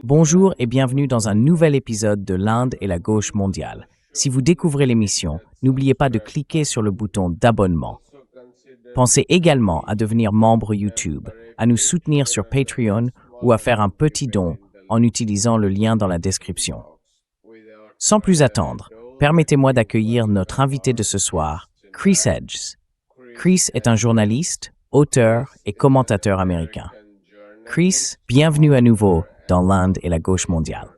Bonjour et bienvenue dans un nouvel épisode de l'Inde et la gauche mondiale. Si vous découvrez l'émission, n'oubliez pas de cliquer sur le bouton d'abonnement. Pensez également à devenir membre YouTube, à nous soutenir sur Patreon ou à faire un petit don en utilisant le lien dans la description. Sans plus attendre, permettez-moi d'accueillir notre invité de ce soir, Chris Hedges. Chris est un journaliste, auteur et commentateur américain. Chris, bienvenue à nouveau dans l'Inde et la gauche mondiale.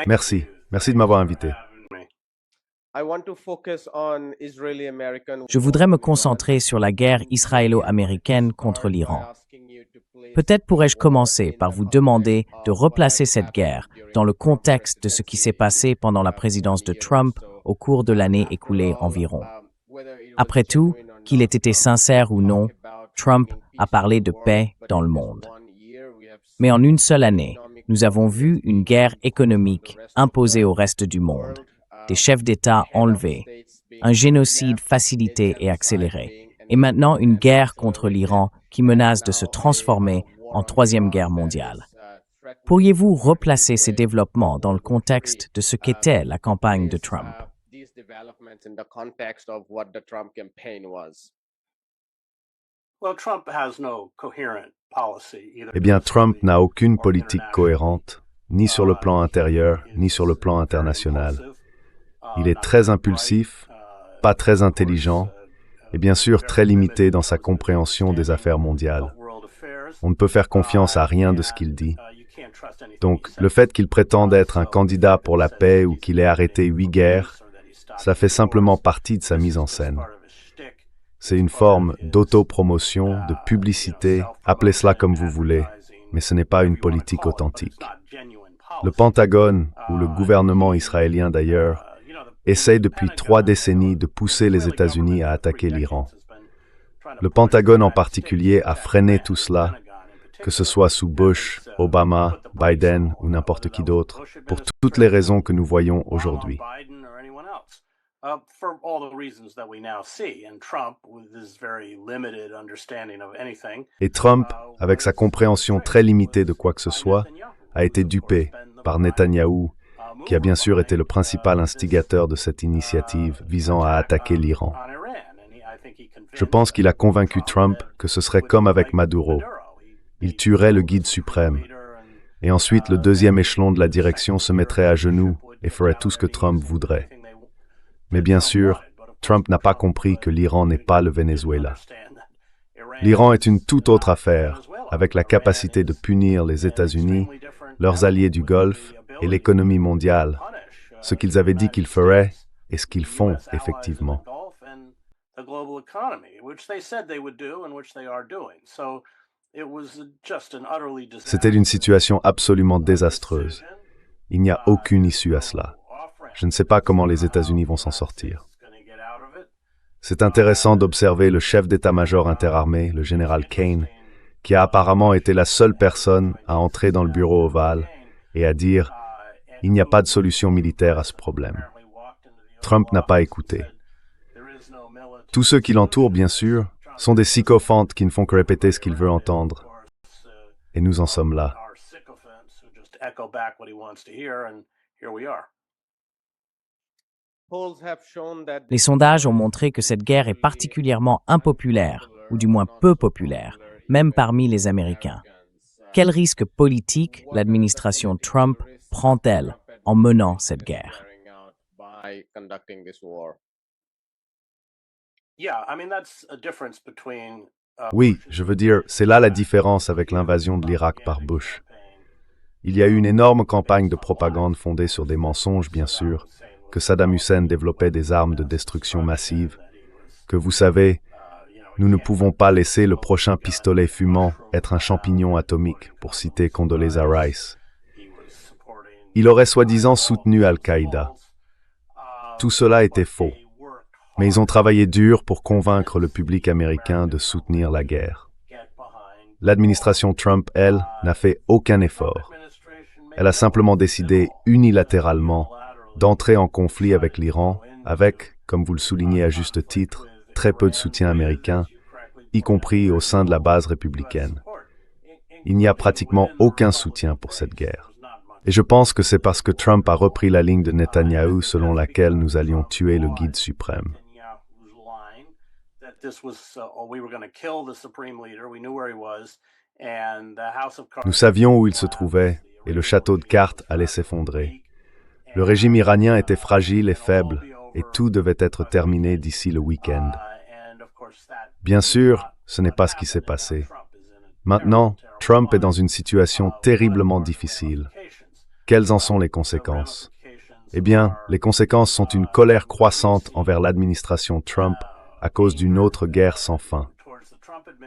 Merci de m'avoir invité. Je voudrais me concentrer sur la guerre israélo-américaine contre l'Iran. Peut-être pourrais-je commencer par vous demander de replacer cette guerre dans le contexte de ce qui s'est passé pendant la présidence de Trump au cours de l'année écoulée environ. Après tout, qu'il ait été sincère ou non, Trump a parlé de paix dans le monde. Mais en une seule année, nous avons vu une guerre économique imposée au reste du monde, des chefs d'État enlevés, un génocide facilité et accéléré, et maintenant une guerre contre l'Iran qui menace de se transformer en troisième guerre mondiale. Pourriez-vous replacer ces développements dans le contexte de ce qu'était la campagne de Trump? Eh bien, Trump n'a aucune politique cohérente, ni sur le plan intérieur, ni sur le plan international. Il est très impulsif, pas très intelligent, et bien sûr très limité dans sa compréhension des affaires mondiales. On ne peut faire confiance à rien de ce qu'il dit. Donc, le fait qu'il prétende être un candidat pour la paix ou qu'il ait arrêté 8 guerres, ça fait simplement partie de sa mise en scène. C'est une forme d'autopromotion, de publicité, appelez cela comme vous voulez, mais ce n'est pas une politique authentique. Le Pentagone, ou le gouvernement israélien d'ailleurs, essaye depuis 3 décennies de pousser les États-Unis à attaquer l'Iran. Le Pentagone en particulier a freiné tout cela, que ce soit sous Bush, Obama, Biden ou n'importe qui d'autre, pour toutes les raisons que nous voyons aujourd'hui. Et Trump, avec sa compréhension très limitée de quoi que ce soit, a été dupé par Netanyahou, qui a bien sûr été le principal instigateur de cette initiative visant à attaquer l'Iran. Je pense qu'il a convaincu Trump que ce serait comme avec Maduro. Il tuerait le guide suprême. Et ensuite, le deuxième échelon de la direction se mettrait à genoux et ferait tout ce que Trump voudrait. Mais bien sûr, Trump n'a pas compris que l'Iran n'est pas le Venezuela. L'Iran est une toute autre affaire, avec la capacité de punir les États-Unis, leurs alliés du Golfe et l'économie mondiale, ce qu'ils avaient dit qu'ils feraient et ce qu'ils font effectivement. C'était une situation absolument désastreuse. Il n'y a aucune issue à cela. Je ne sais pas comment les États-Unis vont s'en sortir. C'est intéressant d'observer le chef d'état-major interarmé, le général Kane, qui a apparemment été la seule personne à entrer dans le bureau ovale et à dire « Il n'y a pas de solution militaire à ce problème ». Trump n'a pas écouté. Tous ceux qui l'entourent, bien sûr, sont des sycophantes qui ne font que répéter ce qu'il veut entendre. Et nous en sommes là. Les sondages ont montré que cette guerre est particulièrement impopulaire, ou du moins peu populaire, même parmi les Américains. Quel risque politique l'administration Trump prend-elle en menant cette guerre? Oui, je veux dire, c'est là la différence avec l'invasion de l'Irak par Bush. Il y a eu une énorme campagne de propagande fondée sur des mensonges, bien sûr, que Saddam Hussein développait des armes de destruction massive, que vous savez, nous ne pouvons pas laisser le prochain pistolet fumant être un champignon atomique, pour citer Condoleezza Rice. Il aurait soi-disant soutenu Al-Qaïda. Tout cela était faux, mais ils ont travaillé dur pour convaincre le public américain de soutenir la guerre. L'administration Trump, elle, n'a fait aucun effort. Elle a simplement décidé unilatéralement d'entrer en conflit avec l'Iran, avec, comme vous le soulignez à juste titre, très peu de soutien américain, y compris au sein de la base républicaine. Il n'y a pratiquement aucun soutien pour cette guerre. Et je pense que c'est parce que Trump a repris la ligne de Netanyahou selon laquelle nous allions tuer le guide suprême. Nous savions où il se trouvait et le château de cartes allait s'effondrer. Le régime iranien était fragile et faible et tout devait être terminé d'ici le week-end. Bien sûr, ce n'est pas ce qui s'est passé. Maintenant, Trump est dans une situation terriblement difficile. Quelles en sont les conséquences? Eh bien, les conséquences sont une colère croissante envers l'administration Trump à cause d'une autre guerre sans fin.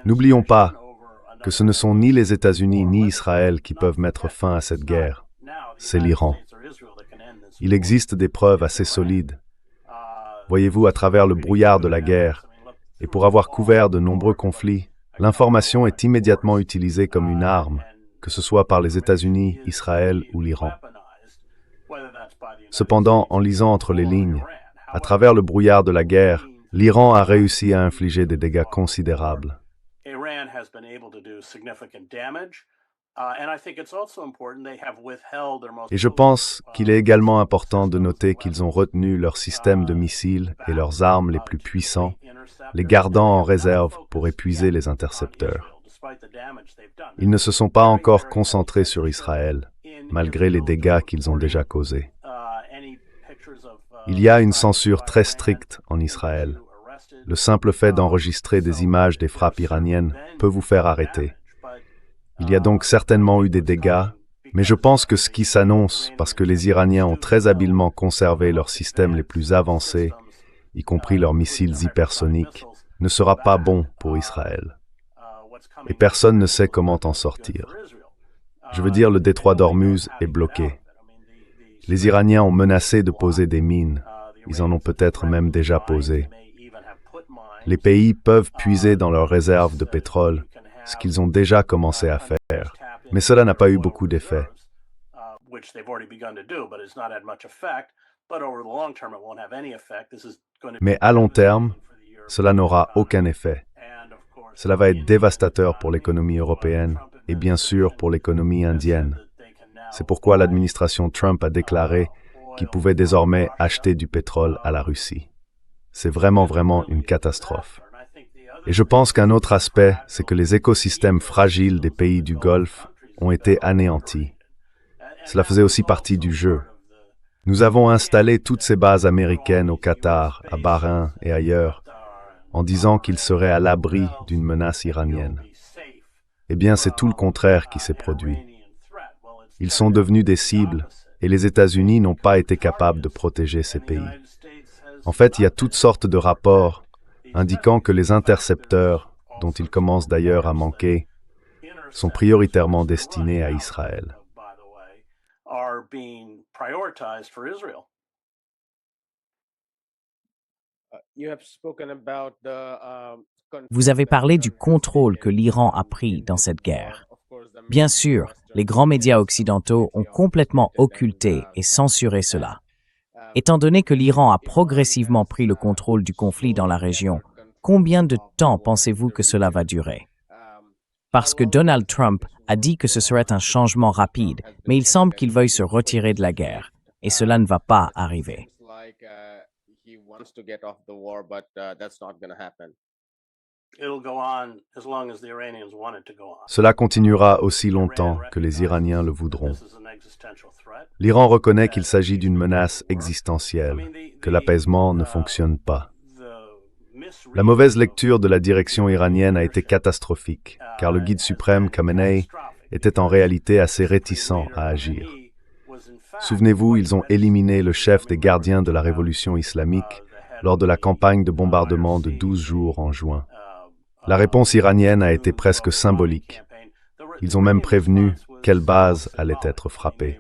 N'oublions pas que ce ne sont ni les États-Unis ni Israël qui peuvent mettre fin à cette guerre. C'est l'Iran. Il existe des preuves assez solides. Voyez-vous, à travers le brouillard de la guerre, et pour avoir couvert de nombreux conflits, l'information est immédiatement utilisée comme une arme, que ce soit par les États-Unis, Israël ou l'Iran. Cependant, en lisant entre les lignes, à travers le brouillard de la guerre, l'Iran a réussi à infliger des dégâts considérables. Et je pense qu'il est également important de noter qu'ils ont retenu leurs systèmes de missiles et leurs armes les plus puissants, les gardant en réserve pour épuiser les intercepteurs. Ils ne se sont pas encore concentrés sur Israël, malgré les dégâts qu'ils ont déjà causés. Il y a une censure très stricte en Israël. Le simple fait d'enregistrer des images des frappes iraniennes peut vous faire arrêter. Il y a donc certainement eu des dégâts, mais je pense que ce qui s'annonce, parce que les Iraniens ont très habilement conservé leurs systèmes les plus avancés, y compris leurs missiles hypersoniques, ne sera pas bon pour Israël. Et personne ne sait comment en sortir. Je veux dire, le détroit d'Ormuz est bloqué. Les Iraniens ont menacé de poser des mines. Ils en ont peut-être même déjà posé. Les pays peuvent puiser dans leurs réserves de pétrole, ce qu'ils ont déjà commencé à faire. Mais cela n'a pas eu beaucoup d'effet. Mais à long terme, cela n'aura aucun effet. Cela va être dévastateur pour l'économie européenne et bien sûr pour l'économie indienne. C'est pourquoi l'administration Trump a déclaré qu'il pouvait désormais acheter du pétrole à la Russie. C'est vraiment une catastrophe. Et je pense qu'un autre aspect, c'est que les écosystèmes fragiles des pays du Golfe ont été anéantis. Cela faisait aussi partie du jeu. Nous avons installé toutes ces bases américaines au Qatar, à Bahreïn et ailleurs, en disant qu'ils seraient à l'abri d'une menace iranienne. Eh bien, c'est tout le contraire qui s'est produit. Ils sont devenus des cibles et les États-Unis n'ont pas été capables de protéger ces pays. En fait, il y a toutes sortes de rapports indiquant que les intercepteurs, dont il commence d'ailleurs à manquer, sont prioritairement destinés à Israël. Vous avez parlé du contrôle que l'Iran a pris dans cette guerre. Bien sûr, les grands médias occidentaux ont complètement occulté et censuré cela. Étant donné que l'Iran a progressivement pris le contrôle du conflit dans la région, combien de temps pensez-vous que cela va durer? Parce que Donald Trump a dit que ce serait un changement rapide, mais il semble qu'il veuille se retirer de la guerre, et cela ne va pas arriver. Cela continuera aussi longtemps que les Iraniens le voudront. L'Iran reconnaît qu'il s'agit d'une menace existentielle, que l'apaisement ne fonctionne pas. La mauvaise lecture de la direction iranienne a été catastrophique, car le guide suprême Khamenei était en réalité assez réticent à agir. Souvenez-vous, ils ont éliminé le chef des gardiens de la révolution islamique lors de la campagne de bombardement de 12 jours en juin. La réponse iranienne a été presque symbolique. Ils ont même prévenu quelle base allait être frappée.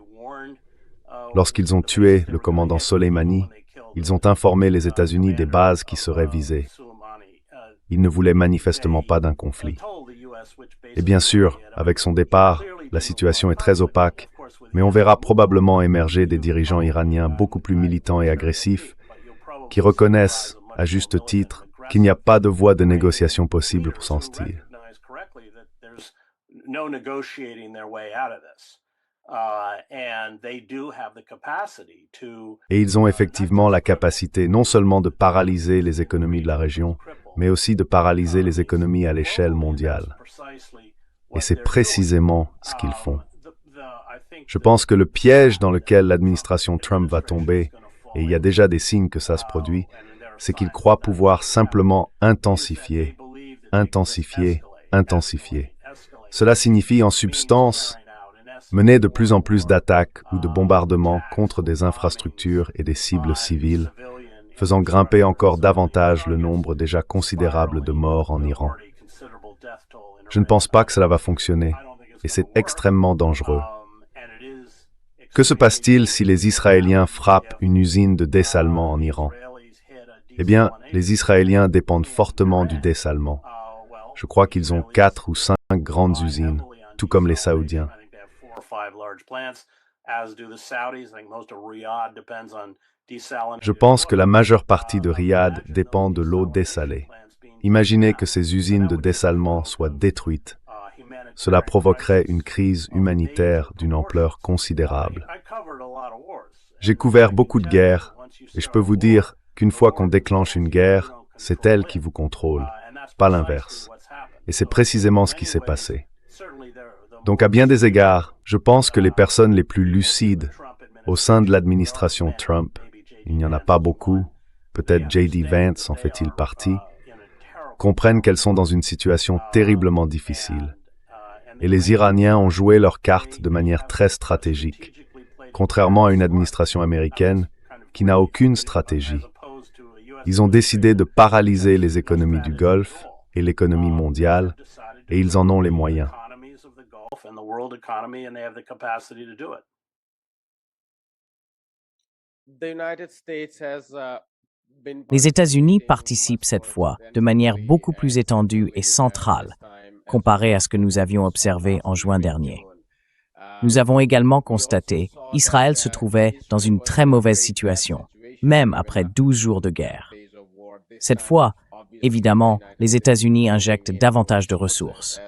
Lorsqu'ils ont tué le commandant Soleimani, ils ont informé les États-Unis des bases qui seraient visées. Ils ne voulaient manifestement pas d'un conflit. Et bien sûr, avec son départ, la situation est très opaque, mais on verra probablement émerger des dirigeants iraniens beaucoup plus militants et agressifs qui reconnaissent, à juste titre, qu'il n'y a pas de voie de négociation possible pour s'en sortir. Et ils ont effectivement la capacité non seulement de paralyser les économies de la région, mais aussi de paralyser les économies à l'échelle mondiale. Et c'est précisément ce qu'ils font. Je pense que le piège dans lequel l'administration Trump va tomber, et il y a déjà des signes que ça se produit, c'est qu'ils croient pouvoir simplement intensifier. Cela signifie en substance mener de plus en plus d'attaques ou de bombardements contre des infrastructures et des cibles civiles, faisant grimper encore davantage le nombre déjà considérable de morts en Iran. Je ne pense pas que cela va fonctionner, et c'est extrêmement dangereux. Que se passe-t-il si les Israéliens frappent une usine de dessalement en Iran? Eh bien, les Israéliens dépendent fortement du dessalement. Je crois qu'ils ont 4 ou 5 grandes usines, tout comme les Saoudiens. Je pense que la majeure partie de Riyad dépend de l'eau dessalée. Imaginez que ces usines de dessalement soient détruites. Cela provoquerait une crise humanitaire d'une ampleur considérable. J'ai couvert beaucoup de guerres, et je peux vous dire qu'une fois qu'on déclenche une guerre, c'est elle qui vous contrôle, pas l'inverse. Et c'est précisément ce qui s'est passé. Donc à bien des égards, je pense que les personnes les plus lucides au sein de l'administration Trump, il n'y en a pas beaucoup, peut-être J.D. Vance en fait-il partie, comprennent qu'elles sont dans une situation terriblement difficile. Et les Iraniens ont joué leurs cartes de manière très stratégique, contrairement à une administration américaine qui n'a aucune stratégie. Ils ont décidé de paralyser les économies du Golfe et l'économie mondiale, et ils en ont les moyens. Les États-Unis participent cette fois de manière beaucoup plus étendue et centrale, comparé à ce que nous avions observé en juin dernier. Nous avons également constaté qu'Israël se trouvait dans une très mauvaise situation, même après 12 jours de guerre. Cette fois, évidemment, les États-Unis injectent davantage de ressources.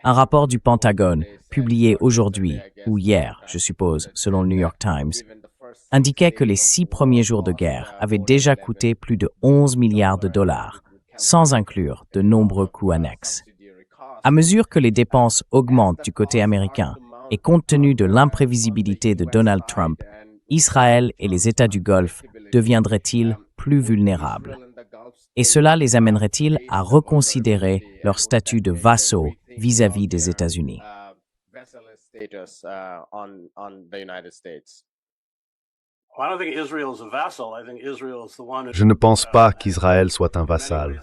Un rapport du Pentagone, publié aujourd'hui, ou hier, je suppose, selon le New York Times, indiquait que les 6 premiers jours de guerre avaient déjà coûté plus de 11 milliards de dollars, sans inclure de nombreux coûts annexes. À mesure que les dépenses augmentent du côté américain, et compte tenu de l'imprévisibilité de Donald Trump, Israël et les États du Golfe deviendraient-ils plus vulnérables? Et cela les amènerait-il à reconsidérer leur statut de vassaux vis-à-vis des États-Unis? Je ne pense pas qu'Israël soit un vassal.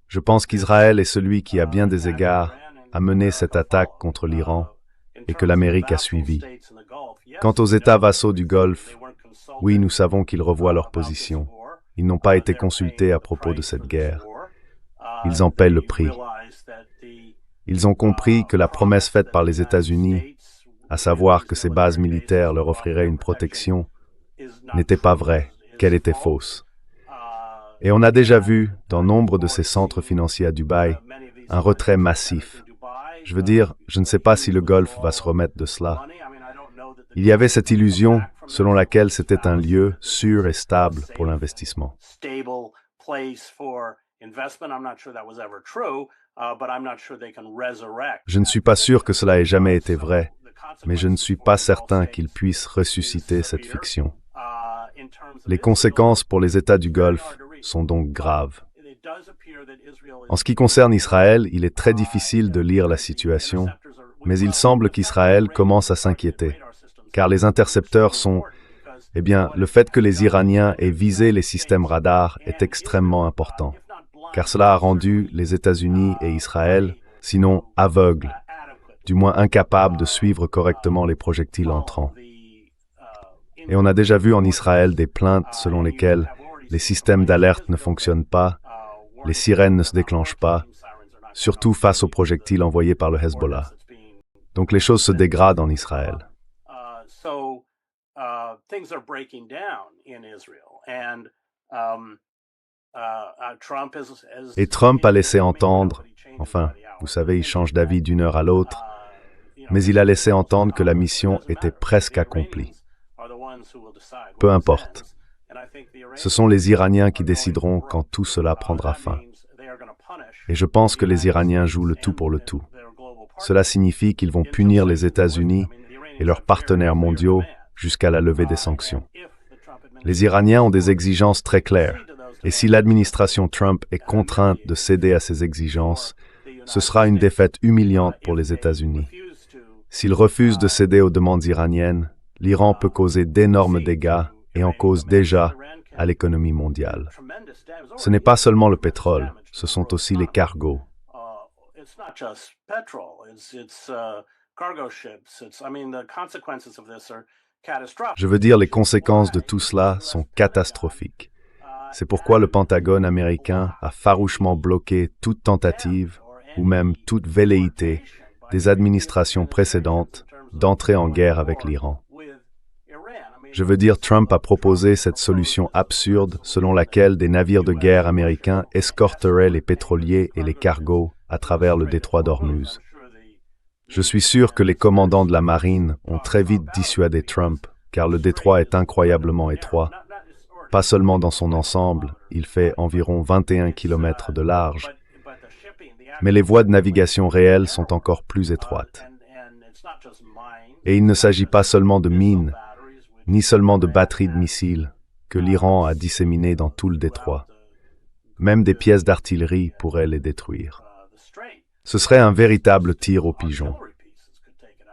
Je pense qu'Israël est celui qui, à bien des égards, a mené cette attaque contre l'Iran et que l'Amérique a suivi. Quant aux États vassaux du Golfe, oui, nous savons qu'ils revoient leur position. Ils n'ont pas été consultés à propos de cette guerre. Ils en paient le prix. Ils ont compris que la promesse faite par les États-Unis, à savoir que ces bases militaires leur offriraient une protection, n'était pas vraie, qu'elle était fausse. Et on a déjà vu, dans nombre de ces centres financiers à Dubaï, un retrait massif. Je veux dire, je ne sais pas si le Golfe va se remettre de cela. Il y avait cette illusion selon laquelle c'était un lieu sûr et stable pour l'investissement. Je ne suis pas sûr que cela ait jamais été vrai, mais je ne suis pas certain qu'ils puissent ressusciter cette fiction. Les conséquences pour les États du Golfe sont donc graves. En ce qui concerne Israël, il est très difficile de lire la situation, mais il semble qu'Israël commence à s'inquiéter, car les intercepteurs sont... Eh bien, le fait que les Iraniens aient visé les systèmes radars est extrêmement important, car cela a rendu les États-Unis et Israël, sinon aveugles, du moins incapables de suivre correctement les projectiles entrants. Et on a déjà vu en Israël des plaintes selon lesquelles les systèmes d'alerte ne fonctionnent pas, les sirènes ne se déclenchent pas, surtout face aux projectiles envoyés par le Hezbollah. Donc les choses se dégradent en Israël. Et Trump a laissé entendre, enfin, vous savez, il change d'avis d'une heure à l'autre, mais il a laissé entendre que la mission était presque accomplie. Peu importe. Ce sont les Iraniens qui décideront quand tout cela prendra fin. Et je pense que les Iraniens jouent le tout pour le tout. Cela signifie qu'ils vont punir les États-Unis et leurs partenaires mondiaux jusqu'à la levée des sanctions. Les Iraniens ont des exigences très claires, et si l'administration Trump est contrainte de céder à ces exigences, ce sera une défaite humiliante pour les États-Unis. S'ils refusent de céder aux demandes iraniennes, l'Iran peut causer d'énormes dégâts et en cause déjà à l'économie mondiale. Ce n'est pas seulement le pétrole, ce sont aussi les cargos. Je veux dire, les conséquences de tout cela sont catastrophiques. C'est pourquoi le Pentagone américain a farouchement bloqué toute tentative, ou même toute velléité, des administrations précédentes d'entrer en guerre avec l'Iran. Je veux dire, Trump a proposé cette solution absurde selon laquelle des navires de guerre américains escorteraient les pétroliers et les cargos à travers le détroit d'Ormuz. Je suis sûr que les commandants de la marine ont très vite dissuadé Trump, car le détroit est incroyablement étroit. Pas seulement dans son ensemble, il fait environ 21 km de large, mais les voies de navigation réelles sont encore plus étroites. Et il ne s'agit pas seulement de mines, ni seulement de batteries de missiles que l'Iran a disséminées dans tout le détroit. Même des pièces d'artillerie pourraient les détruire. Ce serait un véritable tir au pigeon.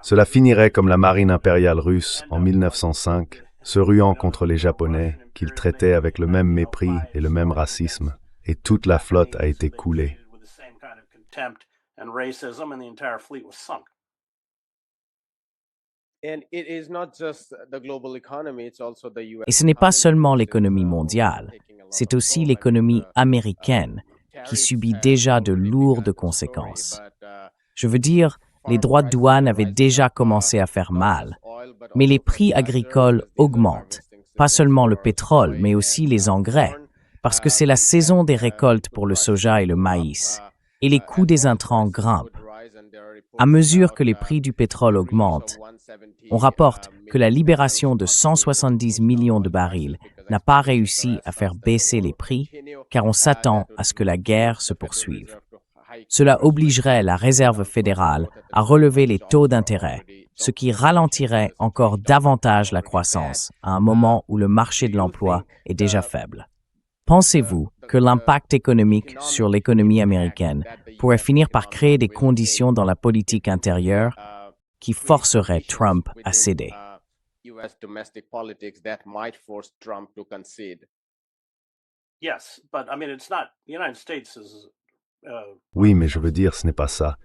Cela finirait comme la marine impériale russe en 1905, se ruant contre les Japonais, qu'ils traitaient avec le même mépris et le même racisme, et toute la flotte a été coulée. Et ce n'est pas seulement l'économie mondiale, c'est aussi l'économie américaine qui subit déjà de lourdes conséquences. Je veux dire, les droits de douane avaient déjà commencé à faire mal, mais les prix agricoles augmentent, pas seulement le pétrole, mais aussi les engrais, parce que c'est la saison des récoltes pour le soja et le maïs, et les coûts des intrants grimpent. À mesure que les prix du pétrole augmentent, on rapporte que la libération de 170 millions de barils n'a pas réussi à faire baisser les prix, car on s'attend à ce que la guerre se poursuive. Cela obligerait la Réserve fédérale à relever les taux d'intérêt, ce qui ralentirait encore davantage la croissance à un moment où le marché de l'emploi est déjà faible. Pensez-vous que l'impact économique sur l'économie américaine pourrait finir par créer des conditions dans la politique intérieure qui forceraient Trump à céder? Oui, mais je veux dire, ce n'est pas ça.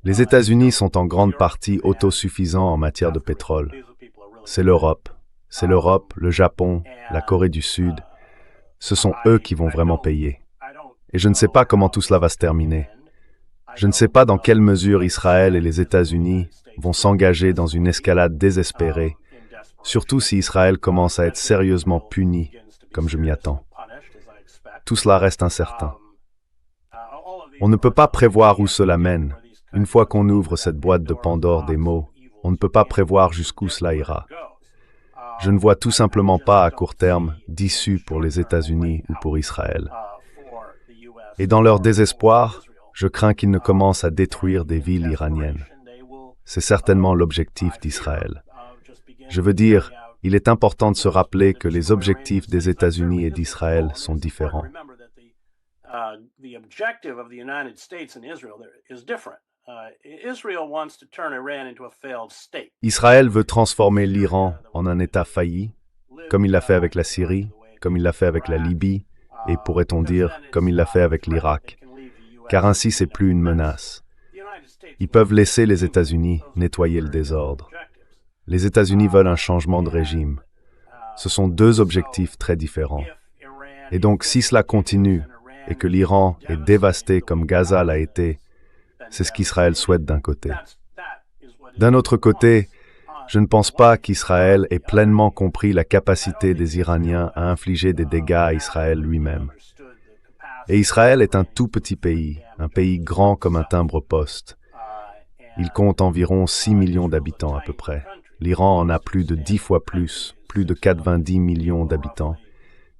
Les États-Unis sont en grande partie autosuffisants en matière de pétrole. C'est l'Europe, le Japon, la Corée du Sud. Ce sont eux qui vont vraiment payer. Et je ne sais pas comment tout cela va se terminer. Je ne sais pas dans quelle mesure Israël et les États-Unis vont s'engager dans une escalade désespérée, surtout si Israël commence à être sérieusement puni, comme je m'y attends. Tout cela reste incertain. On ne peut pas prévoir où cela mène. Une fois qu'on ouvre cette boîte de Pandore des mots, on ne peut pas prévoir jusqu'où cela ira. Je ne vois tout simplement pas à court terme d'issue pour les États-Unis ou pour Israël. Et dans leur désespoir, je crains qu'ils ne commencent à détruire des villes iraniennes. C'est certainement l'objectif d'Israël. Je veux dire, il est important de se rappeler que les objectifs des États-Unis et d'Israël sont différents. Israël veut transformer l'Iran en un État failli, comme il l'a fait avec la Syrie, comme il l'a fait avec la Libye, et pourrait-on dire, comme il l'a fait avec l'Irak, car ainsi c'est plus une menace. Ils peuvent laisser les États-Unis nettoyer le désordre. Les États-Unis veulent un changement de régime. Ce sont deux objectifs très différents. Et donc, si cela continue, et que l'Iran est dévasté comme Gaza l'a été, c'est ce qu'Israël souhaite d'un côté. D'un autre côté, je ne pense pas qu'Israël ait pleinement compris la capacité des Iraniens à infliger des dégâts à Israël lui-même. Et Israël est un tout petit pays, un pays grand comme un timbre-poste. Il compte environ 6 millions d'habitants à peu près. L'Iran en a plus de 10 fois plus de 90 millions d'habitants.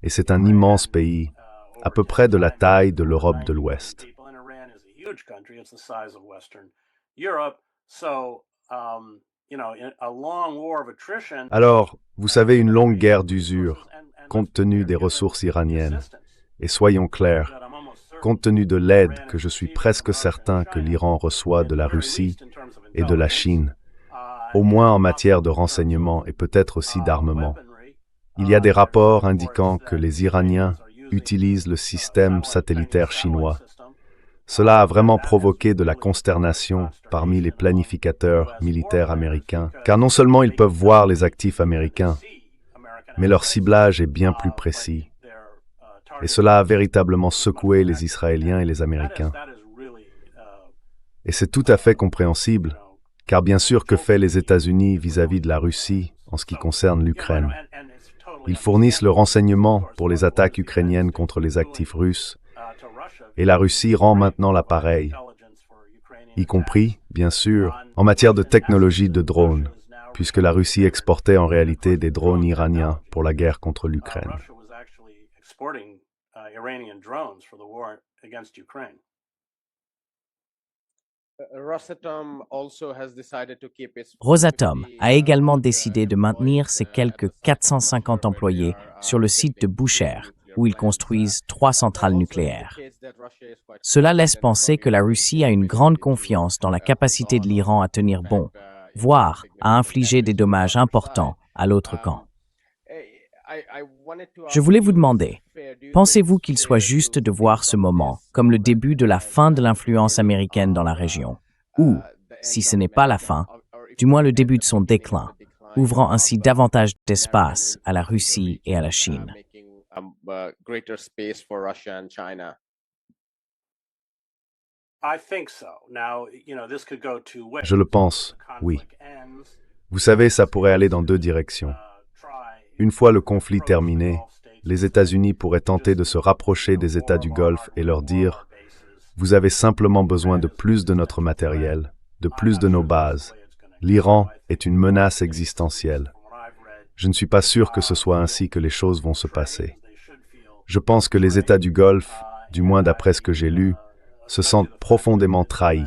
Et c'est un immense pays, à peu près de la taille de l'Europe de l'Ouest. Alors, vous savez, une longue guerre d'usure, compte tenu des ressources iraniennes. Et soyons clairs, compte tenu de l'aide que je suis presque certain que l'Iran reçoit de la Russie et de la Chine, au moins en matière de renseignement et peut-être aussi d'armement. Il y a des rapports indiquant que les Iraniens utilisent le système satellitaire chinois. Cela a vraiment provoqué de la consternation parmi les planificateurs militaires américains, car non seulement ils peuvent voir les actifs américains, mais leur ciblage est bien plus précis. Et cela a véritablement secoué les Israéliens et les Américains. Et c'est tout à fait compréhensible, car bien sûr, que fait les États-Unis vis-à-vis de la Russie en ce qui concerne l'Ukraine? Ils fournissent le renseignement pour les attaques ukrainiennes contre les actifs russes, et la Russie rend maintenant l'appareil, y compris, bien sûr, en matière de technologie de drones, puisque la Russie exportait en réalité des drones iraniens pour la guerre contre l'Ukraine. Rosatom a également décidé de maintenir ses quelques 450 employés sur le site de Bushehr, où ils construisent 3 centrales nucléaires. Cela laisse penser que la Russie a une grande confiance dans la capacité de l'Iran à tenir bon, voire à infliger des dommages importants à l'autre camp. Je voulais vous demander, pensez-vous qu'il soit juste de voir ce moment comme le début de la fin de l'influence américaine dans la région, ou, si ce n'est pas la fin, du moins le début de son déclin, ouvrant ainsi davantage d'espace à la Russie et à la Chine? Je le pense, oui. Vous savez, ça pourrait aller dans 2 directions. Une fois le conflit terminé, les États-Unis pourraient tenter de se rapprocher des États du Golfe et leur dire « Vous avez simplement besoin de plus de notre matériel, de plus de nos bases. L'Iran est une menace existentielle. » Je ne suis pas sûr que ce soit ainsi que les choses vont se passer. Je pense que les États du Golfe, du moins d'après ce que j'ai lu, se sentent profondément trahis.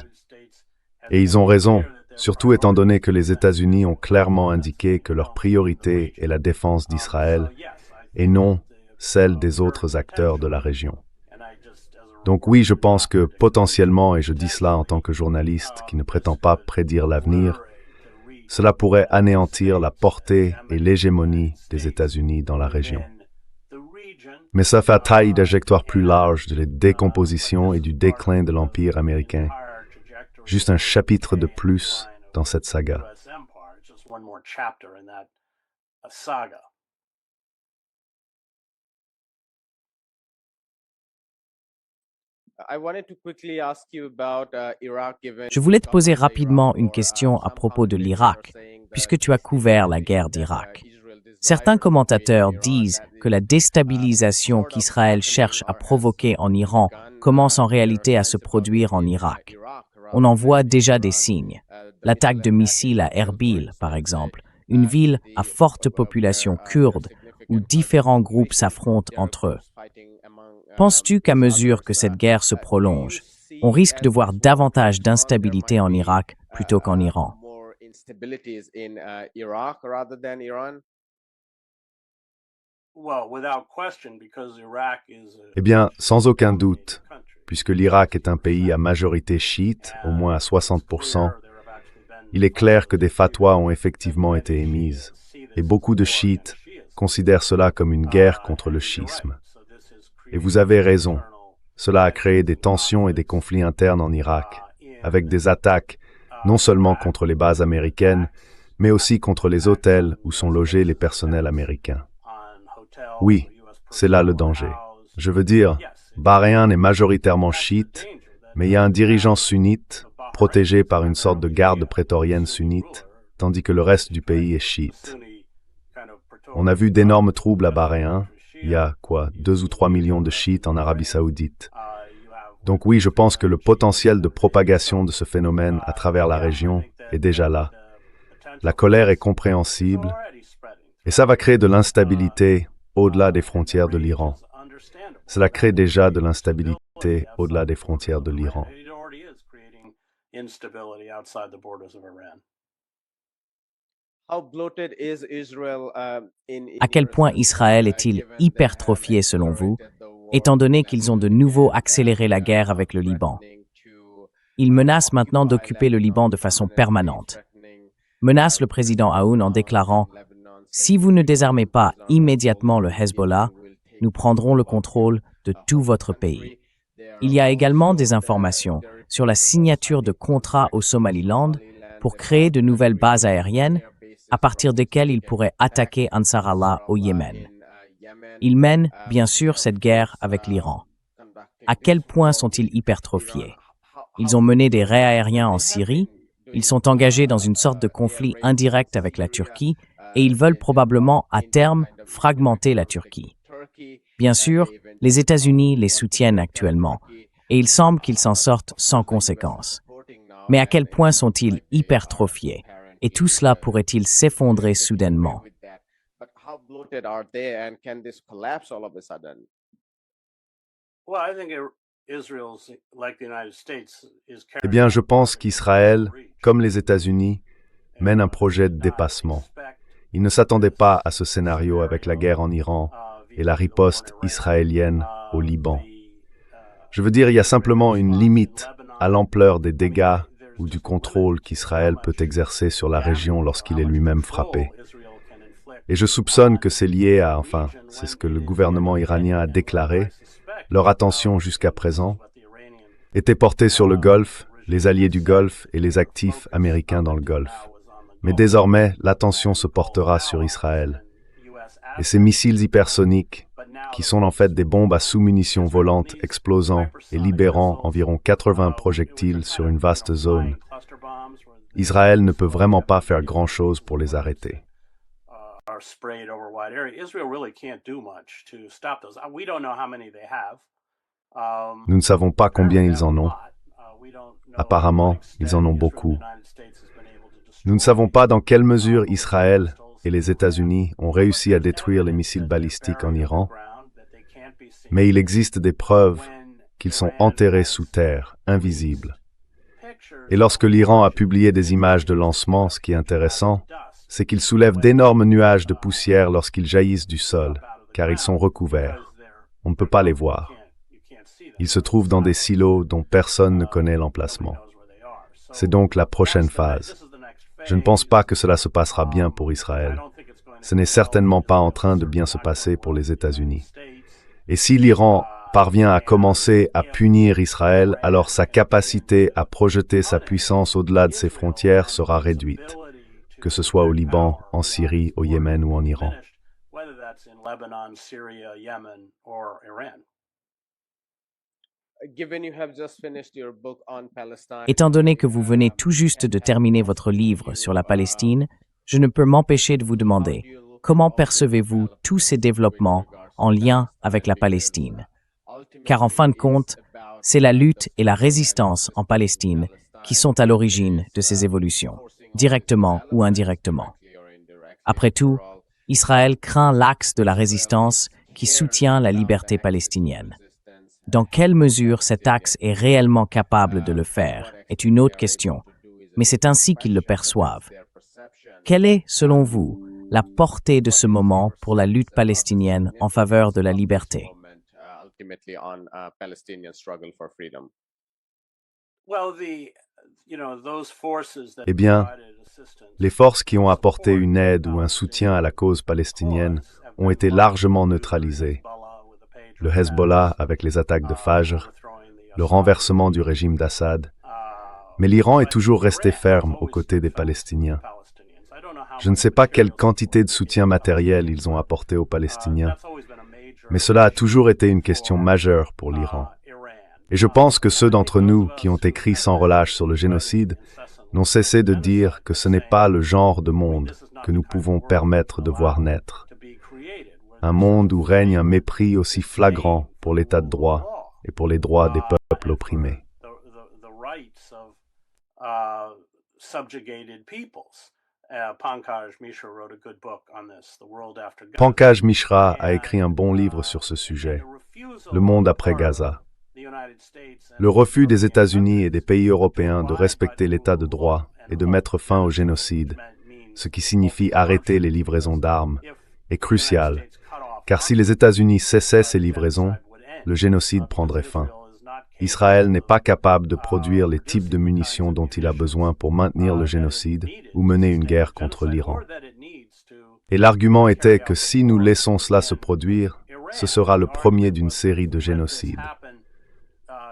Et ils ont raison, surtout étant donné que les États-Unis ont clairement indiqué que leur priorité est la défense d'Israël et non celle des autres acteurs de la région. Donc oui, je pense que potentiellement, et je dis cela en tant que journaliste qui ne prétend pas prédire l'avenir, cela pourrait anéantir la portée et l'hégémonie des États-Unis dans la région. Mais ça fait taille d'ajectoire plus large de la décomposition et du déclin de l'Empire américain. Juste un chapitre de plus dans cette saga. Je voulais te poser rapidement une question à propos de l'Irak, puisque tu as couvert la guerre d'Irak. Certains commentateurs disent que la déstabilisation qu'Israël cherche à provoquer en Iran commence en réalité à se produire en Irak. On en voit déjà des signes. L'attaque de missiles à Erbil, par exemple, une ville à forte population kurde, où différents groupes s'affrontent entre eux. Penses-tu qu'à mesure que cette guerre se prolonge, on risque de voir davantage d'instabilité en Irak plutôt qu'en Iran? Eh bien, sans aucun doute, puisque l'Irak est un pays à majorité chiite, au moins à 60%, il est clair que des fatwas ont effectivement été émises, et beaucoup de chiites considèrent cela comme une guerre contre le schisme. Et vous avez raison, cela a créé des tensions et des conflits internes en Irak, avec des attaques non seulement contre les bases américaines, mais aussi contre les hôtels où sont logés les personnels américains. Oui, c'est là le danger. Je veux dire, Bahreïn est majoritairement chiite, mais il y a un dirigeant sunnite, protégé par une sorte de garde prétorienne sunnite, tandis que le reste du pays est chiite. On a vu d'énormes troubles à Bahreïn, il y a 2 ou 3 millions de chiites en Arabie Saoudite. Donc oui, je pense que le potentiel de propagation de ce phénomène à travers la région est déjà là. La colère est compréhensible et ça va créer de l'instabilité au-delà des frontières de l'Iran. Cela crée déjà de l'instabilité au-delà des frontières de l'Iran. À quel point Israël est-il hypertrophié selon vous, étant donné qu'ils ont de nouveau accéléré la guerre avec le Liban? Ils menacent maintenant d'occuper le Liban de façon permanente. Menacent le président Aoun en déclarant « Si vous ne désarmez pas immédiatement le Hezbollah, nous prendrons le contrôle de tout votre pays. » Il y a également des informations sur la signature de contrats au Somaliland pour créer de nouvelles bases aériennes à partir desquelles ils pourraient attaquer Ansar Allah au Yémen. Ils mènent, bien sûr, cette guerre avec l'Iran. À quel point sont-ils hypertrophiés? Ils ont mené des raids aériens en Syrie, ils sont engagés dans une sorte de conflit indirect avec la Turquie et ils veulent probablement, à terme, fragmenter la Turquie. Bien sûr, les États-Unis les soutiennent actuellement et il semble qu'ils s'en sortent sans conséquence. Mais à quel point sont-ils hypertrophiés? Et tout cela pourrait-il s'effondrer soudainement? Eh bien, je pense qu'Israël, comme les États-Unis, mène un projet de dépassement. Ils ne s'attendaient pas à ce scénario avec la guerre en Iran et la riposte israélienne au Liban. Je veux dire, il y a simplement une limite à l'ampleur des dégâts ou du contrôle qu'Israël peut exercer sur la région lorsqu'il est lui-même frappé. Et je soupçonne que c'est lié à, c'est ce que le gouvernement iranien a déclaré, leur attention jusqu'à présent était portée sur le Golfe, les alliés du Golfe et les actifs américains dans le Golfe. Mais désormais, l'attention se portera sur Israël. Et ces missiles hypersoniques, qui sont en fait des bombes à sous-munitions volantes explosant et libérant environ 80 projectiles sur une vaste zone, Israël ne peut vraiment pas faire grand-chose pour les arrêter. Nous ne savons pas combien ils en ont. Apparemment, ils en ont beaucoup. Nous ne savons pas dans quelle mesure Israël et les États-Unis ont réussi à détruire les missiles balistiques en Iran, mais il existe des preuves qu'ils sont enterrés sous terre, invisibles. Et lorsque l'Iran a publié des images de lancement, ce qui est intéressant, c'est qu'ils soulèvent d'énormes nuages de poussière lorsqu'ils jaillissent du sol, car ils sont recouverts. On ne peut pas les voir. Ils se trouvent dans des silos dont personne ne connaît l'emplacement. C'est donc la prochaine phase. Je ne pense pas que cela se passera bien pour Israël. Ce n'est certainement pas en train de bien se passer pour les États-Unis. Et si l'Iran parvient à commencer à punir Israël, alors sa capacité à projeter sa puissance au-delà de ses frontières sera réduite, que ce soit au Liban, en Syrie, au Yémen ou en Iran. Étant donné que vous venez tout juste de terminer votre livre sur la Palestine, je ne peux m'empêcher de vous demander, comment percevez-vous tous ces développements en lien avec la Palestine? Car en fin de compte, c'est la lutte et la résistance en Palestine qui sont à l'origine de ces évolutions, directement ou indirectement. Après tout, Israël craint l'axe de la résistance qui soutient la liberté palestinienne. Dans quelle mesure cet axe est réellement capable de le faire est une autre question, mais c'est ainsi qu'ils le perçoivent. Quelle est, selon vous, la portée de ce moment pour la lutte palestinienne en faveur de la liberté? Eh bien, les forces qui ont apporté une aide ou un soutien à la cause palestinienne ont été largement neutralisées. Le Hezbollah avec les attaques de Fajr, le renversement du régime d'Assad. Mais l'Iran est toujours resté ferme aux côtés des Palestiniens. Je ne sais pas quelle quantité de soutien matériel ils ont apporté aux Palestiniens, mais cela a toujours été une question majeure pour l'Iran. Et je pense que ceux d'entre nous qui ont écrit sans relâche sur le génocide n'ont cessé de dire que ce n'est pas le genre de monde que nous pouvons permettre de voir naître. un monde où règne un mépris aussi flagrant pour l'état de droit et pour les droits des peuples opprimés. Pankaj Mishra a écrit un bon livre sur ce sujet, Le monde après Gaza. Le refus des États-Unis et des pays européens de respecter l'état de droit et de mettre fin au génocide, ce qui signifie arrêter les livraisons d'armes, est crucial, car si les États-Unis cessaient ces livraisons, le génocide prendrait fin. Israël n'est pas capable de produire les types de munitions dont il a besoin pour maintenir le génocide ou mener une guerre contre l'Iran. Et l'argument était que si nous laissons cela se produire, ce sera le premier d'une série de génocides.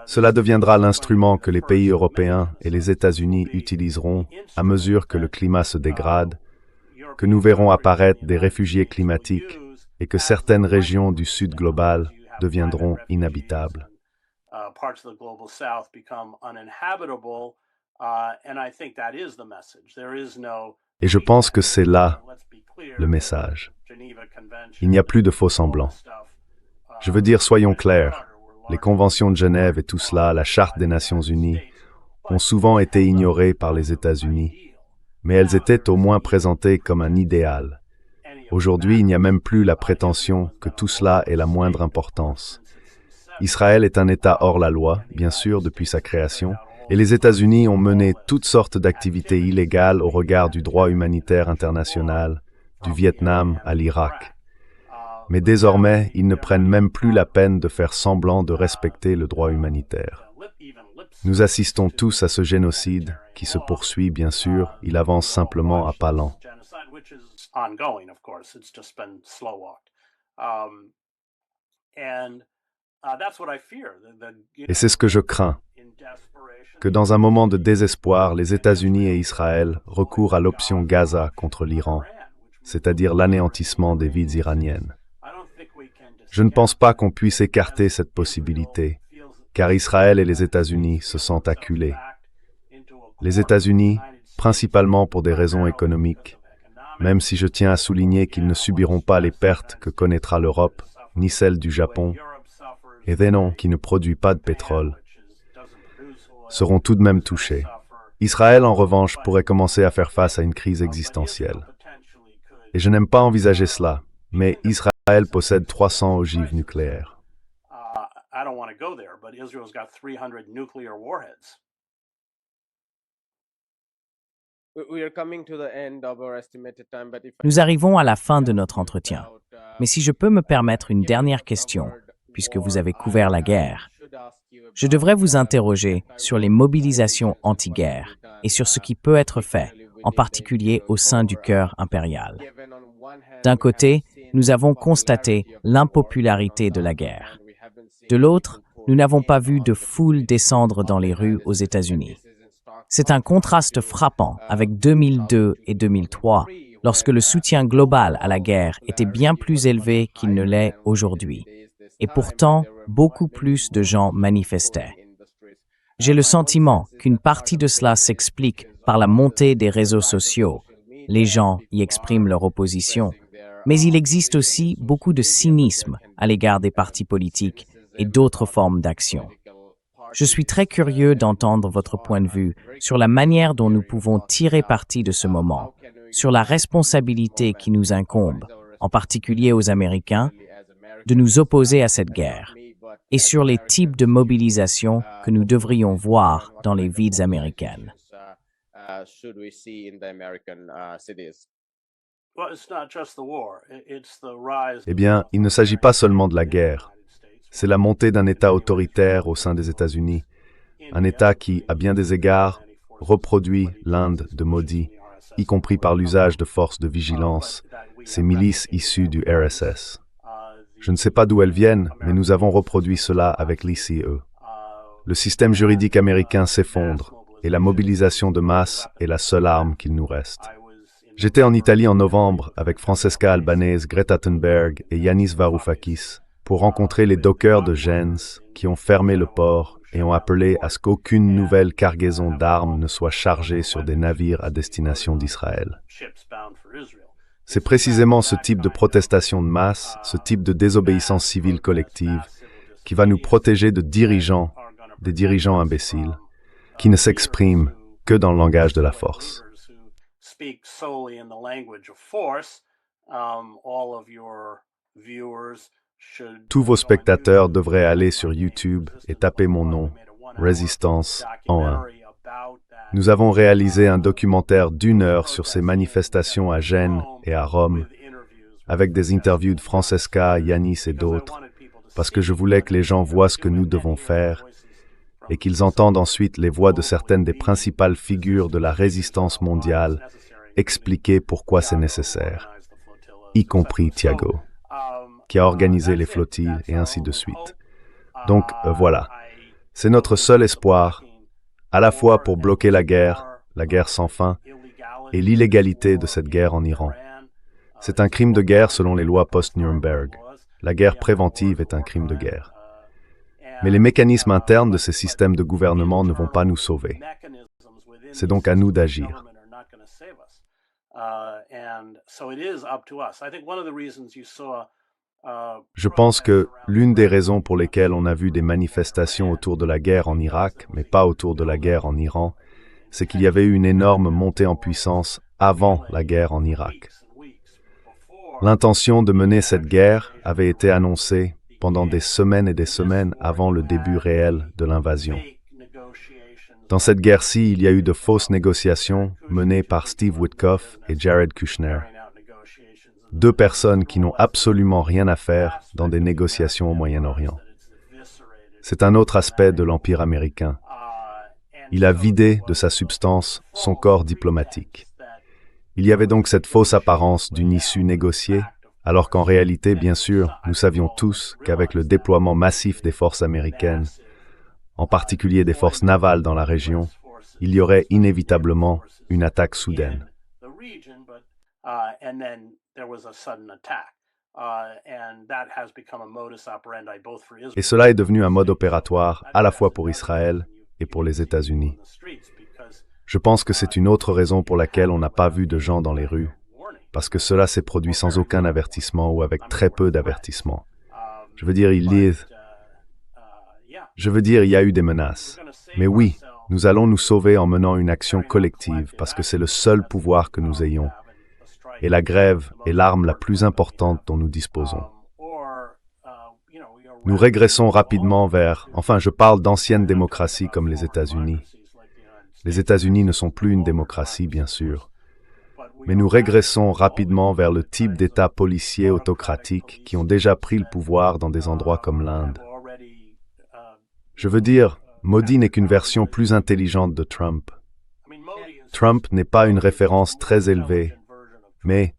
Cela deviendra l'instrument que les pays européens et les États-Unis utiliseront à mesure que le climat se dégrade, que nous verrons apparaître des réfugiés climatiques et que certaines régions du Sud global deviendront inhabitables. Et je pense que c'est là le message. Il n'y a plus de faux-semblants. Je veux dire, soyons clairs, les conventions de Genève et tout cela, la Charte des Nations Unies, ont souvent été ignorées par les États-Unis, mais elles étaient au moins présentées comme un idéal. Aujourd'hui, il n'y a même plus la prétention que tout cela ait la moindre importance. Israël est un État hors la loi, bien sûr, depuis sa création, et les États-Unis ont mené toutes sortes d'activités illégales au regard du droit humanitaire international, du Vietnam à l'Irak. Mais désormais, ils ne prennent même plus la peine de faire semblant de respecter le droit humanitaire. Nous assistons tous à ce génocide qui se poursuit, bien sûr, il avance simplement à pas lents. Et c'est ce que je crains, que dans un moment de désespoir, les États-Unis et Israël recourent à l'option Gaza contre l'Iran, c'est-à-dire l'anéantissement des villes iraniennes. Je ne pense pas qu'on puisse écarter cette possibilité, car Israël et les États-Unis se sentent acculés. Les États-Unis, principalement pour des raisons économiques, même si je tiens à souligner qu'ils ne subiront pas les pertes que connaîtra l'Europe, ni celles du Japon, et Venon, qui ne produit pas de pétrole, seront tout de même touchés. Israël, en revanche, pourrait commencer à faire face à une crise existentielle. Et je n'aime pas envisager cela, mais Israël possède 300 ogives nucléaires. Nous arrivons à la fin de notre entretien. Mais si je peux me permettre une dernière question, puisque vous avez couvert la guerre, je devrais vous interroger sur les mobilisations anti-guerre et sur ce qui peut être fait, en particulier au sein du cœur impérial. D'un côté, nous avons constaté l'impopularité de la guerre. De l'autre, nous n'avons pas vu de foule descendre dans les rues aux États-Unis. C'est un contraste frappant avec 2002 et 2003, lorsque le soutien global à la guerre était bien plus élevé qu'il ne l'est aujourd'hui. Et pourtant, beaucoup plus de gens manifestaient. J'ai le sentiment qu'une partie de cela s'explique par la montée des réseaux sociaux. Les gens y expriment leur opposition. Mais il existe aussi beaucoup de cynisme à l'égard des partis politiques et d'autres formes d'action. Je suis très curieux d'entendre votre point de vue sur la manière dont nous pouvons tirer parti de ce moment, sur la responsabilité qui nous incombe, en particulier aux Américains, de nous opposer à cette guerre, et sur les types de mobilisation que nous devrions voir dans les villes américaines. Eh bien, il ne s'agit pas seulement de la guerre. C'est la montée d'un État autoritaire au sein des États-Unis, un État qui, à bien des égards, reproduit l'Inde de Modi, y compris par l'usage de forces de vigilance, ces milices issues du RSS. Je ne sais pas d'où elles viennent, mais nous avons reproduit cela avec l'ICE. Le système juridique américain s'effondre, et la mobilisation de masse est la seule arme qu'il nous reste. J'étais en Italie en novembre avec Francesca Albanese, Greta Thunberg et Yanis Varoufakis pour rencontrer les dockers de Jens qui ont fermé le port et ont appelé à ce qu'aucune nouvelle cargaison d'armes ne soit chargée sur des navires à destination d'Israël. C'est précisément ce type de protestation de masse, ce type de désobéissance civile collective, qui va nous protéger de dirigeants, des dirigeants imbéciles, qui ne s'expriment que dans le langage de la force. Tous vos spectateurs devraient aller sur YouTube et taper mon nom, Résistance, en un. Nous avons réalisé un documentaire d'1 heure sur ces manifestations à Gênes et à Rome, avec des interviews de Francesca, Yanis et d'autres, parce que je voulais que les gens voient ce que nous devons faire et qu'ils entendent ensuite les voix de certaines des principales figures de la résistance mondiale expliquer pourquoi c'est nécessaire, y compris Thiago, qui a organisé les flottilles et ainsi de suite. Donc voilà, c'est notre seul espoir, à la fois pour bloquer la guerre sans fin, et l'illégalité de cette guerre en Iran. C'est un crime de guerre selon les lois post-Nuremberg. La guerre préventive est un crime de guerre. Mais les mécanismes internes de ces systèmes de gouvernement ne vont pas nous sauver. C'est donc à nous d'agir. Je pense que l'une des raisons pour lesquelles on a vu des manifestations autour de la guerre en Irak, mais pas autour de la guerre en Iran, c'est qu'il y avait eu une énorme montée en puissance avant la guerre en Irak. L'intention de mener cette guerre avait été annoncée pendant des semaines et des semaines avant le début réel de l'invasion. Dans cette guerre-ci, il y a eu de fausses négociations menées par Steve Witkoff et Jared Kushner. 2 personnes qui n'ont absolument rien à faire dans des négociations au Moyen-Orient. C'est un autre aspect de l'Empire américain. Il a vidé de sa substance son corps diplomatique. Il y avait donc cette fausse apparence d'une issue négociée, alors qu'en réalité, bien sûr, nous savions tous qu'avec le déploiement massif des forces américaines, en particulier des forces navales dans la région, il y aurait inévitablement une attaque soudaine. Et cela est devenu un mode opératoire à la fois pour Israël et pour les États-Unis. Je pense que c'est une autre raison pour laquelle on n'a pas vu de gens dans les rues, parce que cela s'est produit sans aucun avertissement ou avec très peu d'avertissement. Je veux dire, il y a eu des menaces. Mais oui, nous allons nous sauver en menant une action collective, parce que c'est le seul pouvoir que nous ayons. Et la grève est l'arme la plus importante dont nous disposons. Nous régressons rapidement je parle d'anciennes démocraties comme les États-Unis. Les États-Unis ne sont plus une démocratie, bien sûr. Mais nous régressons rapidement vers le type d'États policiers autocratiques qui ont déjà pris le pouvoir dans des endroits comme l'Inde. Je veux dire, Modi n'est qu'une version plus intelligente de Trump. Trump n'est pas une référence très élevée, mais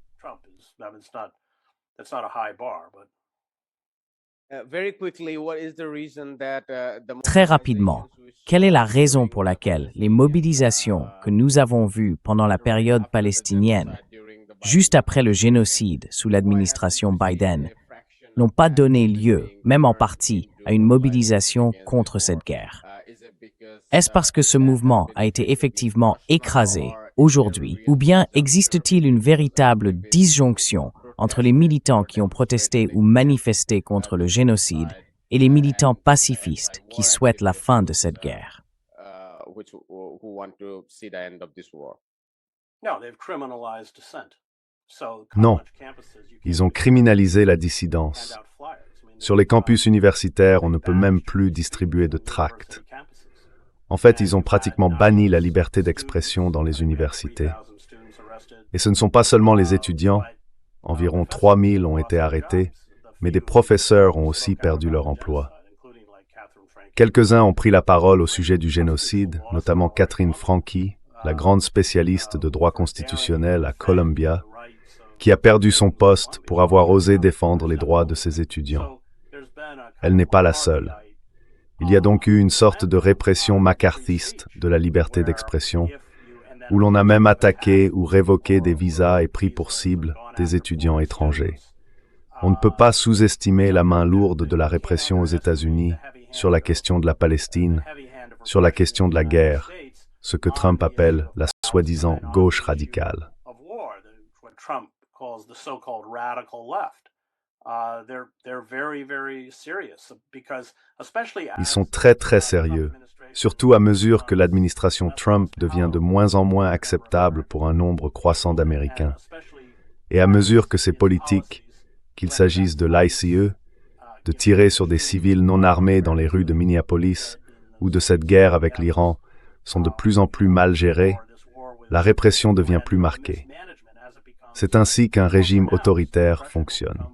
Très rapidement, quelle est la raison pour laquelle les mobilisations que nous avons vues pendant la période palestinienne, juste après le génocide sous l'administration Biden, n'ont pas donné lieu, même en partie, à une mobilisation contre cette guerre? Est-ce parce que ce mouvement a été effectivement écrasé aujourd'hui, ou bien existe-t-il une véritable disjonction entre les militants qui ont protesté ou manifesté contre le génocide et les militants pacifistes qui souhaitent la fin de cette guerre? Non, ils ont criminalisé la dissidence. Sur les campus universitaires, on ne peut même plus distribuer de tracts. En fait, ils ont pratiquement banni la liberté d'expression dans les universités. Et ce ne sont pas seulement les étudiants, environ 3000 ont été arrêtés, mais des professeurs ont aussi perdu leur emploi. Quelques-uns ont pris la parole au sujet du génocide, notamment Catherine Franke, la grande spécialiste de droit constitutionnel à Columbia, qui a perdu son poste pour avoir osé défendre les droits de ses étudiants. Elle n'est pas la seule. Il y a donc eu une sorte de répression macarthiste de la liberté d'expression, où l'on a même attaqué ou révoqué des visas et pris pour cible des étudiants étrangers. On ne peut pas sous-estimer la main lourde de la répression aux États-Unis sur la question de la Palestine, sur la question de la guerre, ce que Trump appelle la soi-disant gauche radicale. calls the so-called radical left. They're very, very serious because, especially Ils sont très très sérieux, surtout à mesure que l'administration Trump devient de moins en moins acceptable pour un nombre croissant d'Américains, et à mesure que ces politiques, qu'il s'agisse de l'ICE, de tirer sur des civils non armés dans les rues de Minneapolis, ou de cette guerre avec l'Iran, sont de plus en plus mal gérées, la répression devient plus marquée. C'est ainsi qu'un régime autoritaire fonctionne.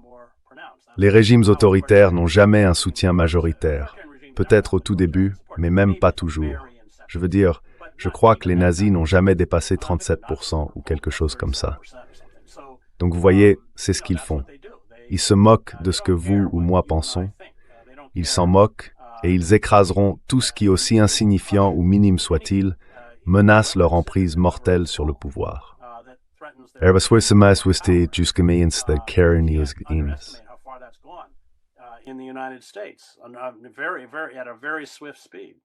Les régimes autoritaires n'ont jamais un soutien majoritaire, peut-être au tout début, mais même pas toujours. Je veux dire, je crois que les nazis n'ont jamais dépassé 37% ou quelque chose comme ça. Donc vous voyez, c'est ce qu'ils font. Ils se moquent de ce que vous ou moi pensons. Ils s'en moquent et ils écraseront tout ce qui, aussi insignifiant ou minime soit-il, menace leur emprise mortelle sur le pouvoir. In the United States, at a very swift speed.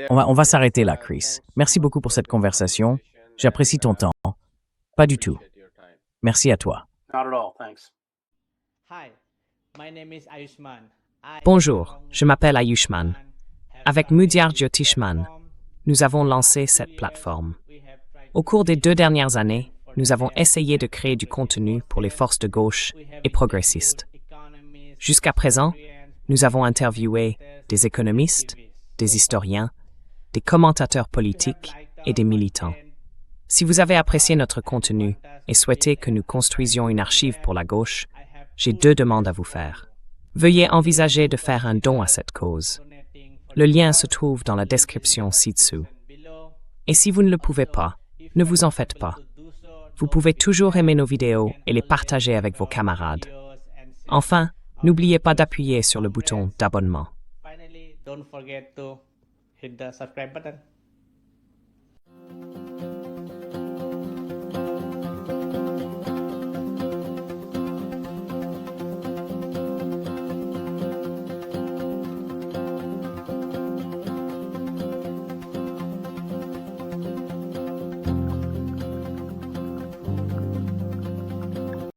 On va s'arrêter là, Chris. Merci beaucoup pour cette conversation. J'apprécie ton temps. Pas du tout. Merci à toi. Not at all, thanks. Hi, my name is Ayushman. Bonjour, je m'appelle Ayushman. Avec Mudyar Jyotishman, nous avons lancé cette plateforme. Au cours des 2 dernières années, nous avons essayé de créer du contenu pour les forces de gauche et progressistes. Jusqu'à présent, nous avons interviewé des économistes, des historiens, des commentateurs politiques et des militants. Si vous avez apprécié notre contenu et souhaitez que nous construisions une archive pour la gauche, j'ai 2 demandes à vous faire. Veuillez envisager de faire un don à cette cause. Le lien se trouve dans la description ci-dessous. Et si vous ne le pouvez pas, ne vous en faites pas. Vous pouvez toujours aimer nos vidéos et les partager avec vos camarades. Enfin, n'oubliez pas d'appuyer sur le bouton d'abonnement. Finally, don't forget to hit the subscribe button.